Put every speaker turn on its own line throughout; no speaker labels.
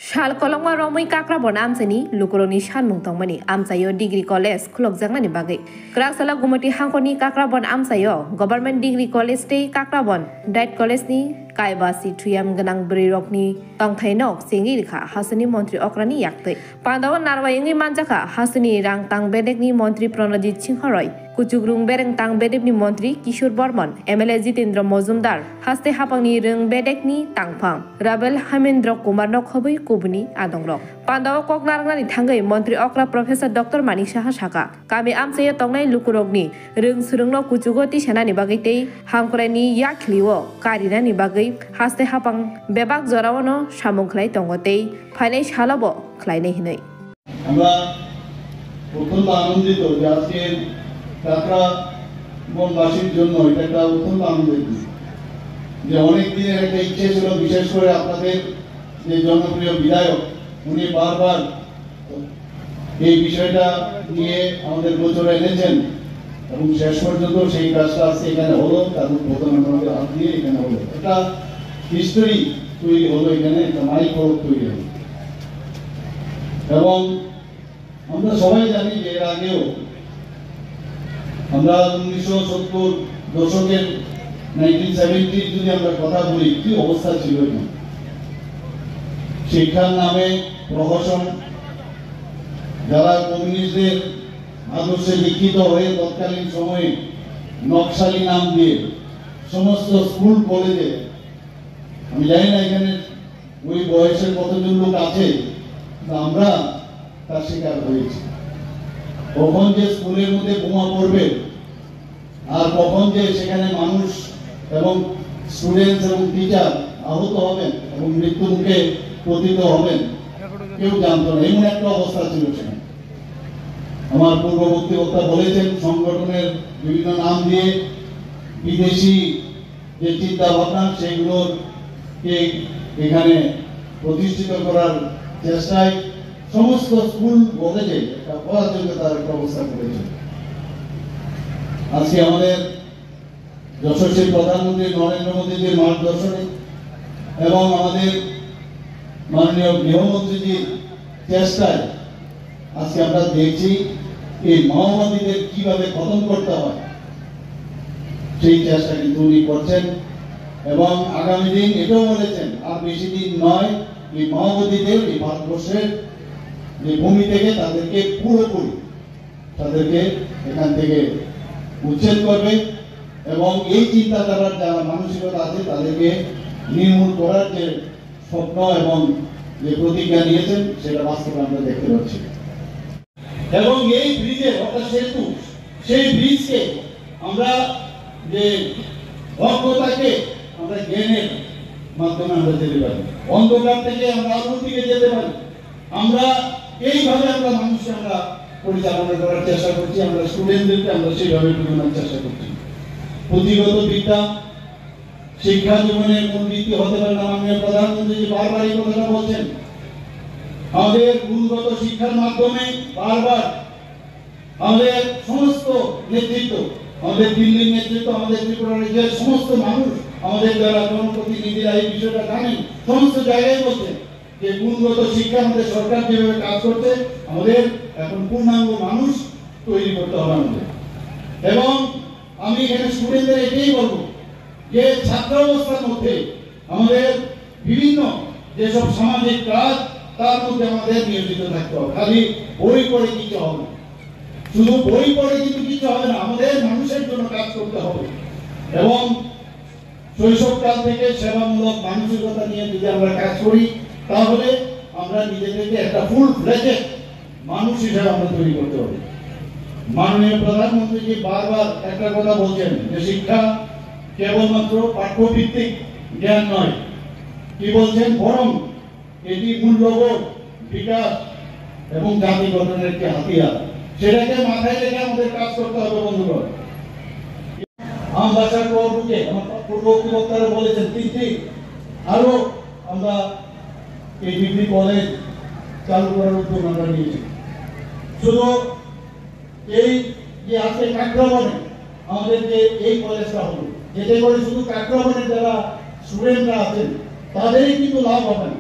Shal kolongma romoi kakra bon amsani lukuroni shanmung tongmani amsayo degree college khulok jangnani bagai kraksala gumati hangkoni kakra bon amsayo government degree college tei kakra bon diet college ni kaibasi thuyam ganang brirokni tongthainok singi rikha hasani mantri okrani yakte pandawa narwayengi manjaka hasani rang tang bedekni mantri pranajit singhoroi kuchugrung bereng tang bedekni mantri kishore bormon MLA Jitendra Mojumdar haste hapangni rung bedekni tangphang Rabel Hamendra Kumar nokhobui kubuni adongrok pandawa koknarngani thangai mantri okra Professor Dr. Manik Saha Saka kami amsayo tongnai lukurokni rung surungno kuchugoti senani bagai tei hangkorani yakliwo karinani bagai haste hapang bebak jorawano samung khlai tongotei phainai salabo khlainai hinai
আমরা অত্যন্ত আনন্দিত যে আজকে কাকড়া বনবাসীর জন্য এটা একটা অত্যন্ত আনন্দের দিন যে অনেক দিনের একটা ইচ্ছে ছিল বিশেষ করে আপনাদের যে জনপ্রিয় বিধায়ক উনি বারবার এই বিষয়টা নিয়ে আমাদের গোচরে এনেছেন এবং শেষ পর্যন্ত সেই কাজটা আজকে এখানে হলো তার উদ্বোধন আমাদের হাত দিয়ে এখানে হলো একটা হিস্টোরি তৈরি হলো এখানে একটা মাইল ফলক তৈরি হলো এবং আমরা সবাই জানি যে এর আগেও আমরা 1970 দশকের 1970 যদি আমরা কথা বলি কি অবস্থা ছিল এখানে শিক্ষার নামে প্রহসন যারা কমিউনিস্টদের আদর্শে দীক্ষিত হয়ে তৎকালীন সময়ে নকশালি নাম দিয়ে সমস্ত স্কুল কলেজে আমি জানি না এখানে ওই বয়সের কতজন লোক আছে আমরা তার শিকার হয়েছি কখন যে স্কুলের মধ্যে বোমা পড়বে আর কখন যে সেখানে মানুষ এবং স্টুডেন্টস এবং টিচার আহত হবেন এবং মৃত্যু মুখে পতিত হবেন কেউ জানতো না এমন একটা অবস্থা ছিল সেখানে আমার পূর্ববর্তী বক্তা বলেছেন সংগঠনের বিভিন্ন নাম দিয়ে বিদেশি যে চিন্তা ভাবনা সেগুলোকে এখানে প্রতিষ্ঠিত করার চেষ্টায় সমস্ত স্কুল কলেজে একটা অরাজকতার একটা অবস্থা করেছে আজকে আমাদের যশস্বী প্রধানমন্ত্রী নরেন্দ্র মোদীজির মার্গদর্শনে এবং আমাদের মাননীয় গৃহমন্ত্রীজির চেষ্টায় আজকে আমরা দেখছি এই মাওবাদীদের কিভাবে খতম করতে হয় সেই চেষ্টা কিন্তু উনি করছেন এবং আগামী দিন এটাও বলেছেন আর বেশি দিন নয় এই মাওবাদীদের এই ভারতবর্ষের যে ভূমি থেকে তাদেরকে পুরোপুরি তাদেরকে এখান থেকে উচ্ছেদ করবে এবং এই চিন্তাধারার যারা মানসিকতা আছে তাদেরকে নির্মূল করার যে স্বপ্ন এবং যে প্রতিজ্ঞা নিয়েছেন সেটা বাস্তবে আমরা দেখতে পাচ্ছি এবং এই ব্রিজের অর্থাৎ সেতু সেই ব্রিজকে আমরা যে অজ্ঞতাকে আমরা জ্ঞানের মাধ্যমে আমরা যেতে পারি অন্ধকার থেকে আমরা আলোর দিকে যেতে পারি আমরা এইভাবে আমরা মানুষকে আমরা পরিচালনা করার চেষ্টা করছি আমরা স্টুডেন্টদেরকে আমরা সেইভাবে বোঝানোর চেষ্টা করছি পুঁথিগত বিদ্যা শিক্ষা জীবনের মূল ভিত্তি হতে পারে না মাননীয় প্রধানমন্ত্রী বারবার এই কথাটা বলছেন আমাদের গুণগত শিক্ষার মাধ্যমে বারবার আমাদের সমস্ত নেতৃত্ব আমাদের দিল্লির নেতৃত্ব আমাদের ত্রিপুরা রাজ্যের সমস্ত মানুষ আমাদের যারা জনপ্রতিনিধিরা এই বিষয়টা জানেন সমস্ত জায়গায় বলছেন যে গুণগত শিক্ষা আমাদের সরকার যেভাবে কাজ করছে আমাদের এখন পূর্ণাঙ্গ মানুষ তৈরি করতে হবে আমাদের এবং আমি এখানে স্টুডেন্টদের এটাই বলবো যে ছাত্র অবস্থার মধ্যে আমাদের বিভিন্ন যেসব সামাজিক কাজ তার মধ্যে আমাদের নিয়োজিত থাকতে হবে খালি বই পড়ে কিছু হবে না শুধু বই পড়ে কিন্তু কিছু হবে না আমাদের মানুষের জন্য কাজ করতে হবে এবং শৈশবকাল থেকে সেবামূলক মানসিকতা নিয়ে যদি আমরা কাজ করি তাহলে আমরা নিজেদেরকে একটা ফুল ফ্লেজেড মানুষ হিসেবে আমরা তৈরি করতে হবে মাননীয় প্রধানমন্ত্রী বারবার একটা কথা বলছেন যে শিক্ষা কেবলমাত্র পাঠ্যভিত্তিক জ্ঞান নয় কি বলছেন বরং এটি মূল্যবোধ বিকাশ এবং জাতি গঠনের একটি হাতিয়ার সেটাকে মাথায় রেখে আমাদের কাজ করতে হবে বন্ধুগণ আম ভাষার পূর্বে আমার পূর্ববর্তী বক্তারা বলেছেন তিনটি আরো আমরা এই ডিগ্রি কলেজ চালু করার উদ্যোগ আমরা নিয়েছি শুধু এই যে আজকে কাকরাবনে আমাদের যে এই কলেজটা হলো যেতে করে শুধু কাকরাবনের যারা স্টুডেন্টরা আছেন তাদেরই কিন্তু লাভ হবে না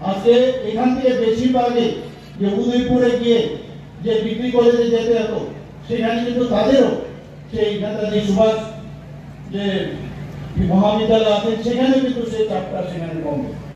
আজকে এখান থেকে বেশিরভাগই যে উদয়পুরে গিয়ে যে ডিগ্রি কলেজে যেতে হতো, সেখানে কিন্তু তাদেরও সেই নেতাজি সুভাষ যে মহাবিদ্যালয় আছে সেখানে কিন্তু সেই চাপটা সেখানে কমবে।